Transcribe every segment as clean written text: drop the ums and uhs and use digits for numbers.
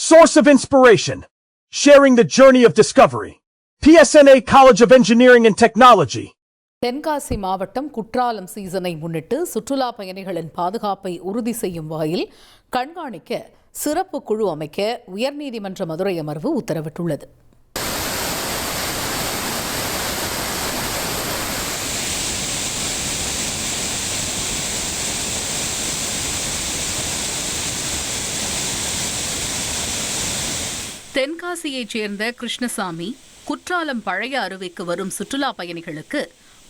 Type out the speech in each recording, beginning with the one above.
Source of inspiration. Sharing the journey of discovery. PSNA College of Engineering and Technology. Tenkasi மாவட்டம் குற்றாலம் சீசனை முன்னிட்டு சுற்றுலா பயணிகளின் பாதுகாப்பை உறுதி செய்யும் வகையில் கண்காணிக்க சிறப்பு குழு அமைக்க உயர்நீதிமன்ற மதுரை அமர்வு உத்தரவிட்டுள்ளது. தென்காசியைச் சேர்ந்த கிருஷ்ணசாமி குற்றாலம் பழைய அருவிக்கு வரும் சுற்றுலா பயணிகளுக்கு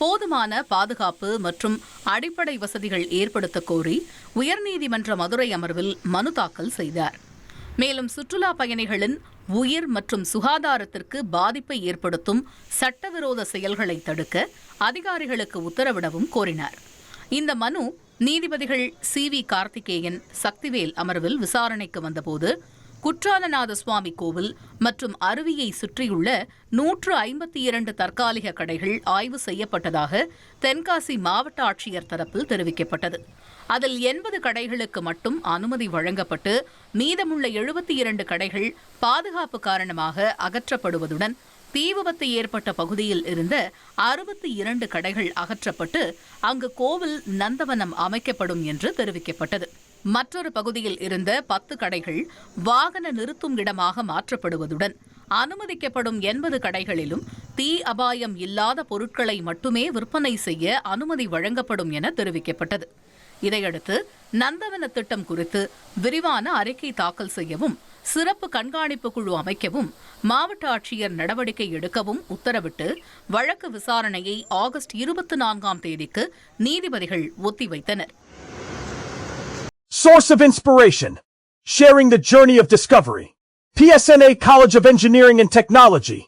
போதுமான பாதுகாப்பு மற்றும் அடிப்படை வசதிகள் ஏற்படுத்த கோரி உயர்நீதிமன்ற மதுரை அமர்வில் மனு தாக்கல் செய்தார். மேலும் சுற்றுலா பயணிகளின் உயிர் மற்றும் சுகாதாரத்திற்கு பாதிப்பை ஏற்படுத்தும் சட்டவிரோத செயல்களை தடுக்க அதிகாரிகளுக்கு உத்தரவிடவும் கோரினார். இந்த மனு நீதிபதிகள் சி.வி. கார்த்திகேயன், சக்திவேல் அமர்வில் விசாரணைக்கு வந்தபோது குற்றாலநாத சுவாமி கோவில் மற்றும் அருவியை சுற்றியுள்ள 152 தற்காலிக கடைகள் ஆய்வு செய்யப்பட்டதாக தென்காசி மாவட்ட ஆட்சியர் தரப்பில் தெரிவிக்கப்பட்டது. அதில் 80 கடைகளுக்கு மட்டும் அனுமதி வழங்கப்பட்டு மீதமுள்ள 72 கடைகள் பாதுகாப்பு காரணமாக அகற்றப்படுவதுடன் தீ விபத்து ஏற்பட்ட பகுதியில் இருந்த 62 கடைகள் அகற்றப்பட்டு அங்கு கோவில் நந்தவனம் அமைக்கப்படும் என்று தெரிவிக்கப்பட்டது. மற்றொரு பகுதியில் இருந்த 10 கடைகள் வாகன நிறுத்தும் இடமாக மாற்றப்படுவதுடன் அனுமதிக்கப்படும் 80 கடைகளிலும் தீ அபாயம் இல்லாத பொருட்களை மட்டுமே விற்பனை செய்ய அனுமதி வழங்கப்படும் என தெரிவிக்கப்பட்டது. இதையடுத்து நந்தவன திட்டம் குறித்து விரிவான அறிக்கை தாக்கல் செய்யவும் சிறப்பு கண்காணிப்பு குழு அமைக்கவும் மாவட்ட ஆட்சியர் நடவடிக்கை எடுக்கவும் உத்தரவிட்டு வழக்கு விசாரணையை ஆகஸ்ட் 24ஆம் தேதிக்கு நீதிபதிகள் ஒத்திவைத்தனர். Source of inspiration. Sharing the journey of discovery. PSNA College of Engineering and Technology.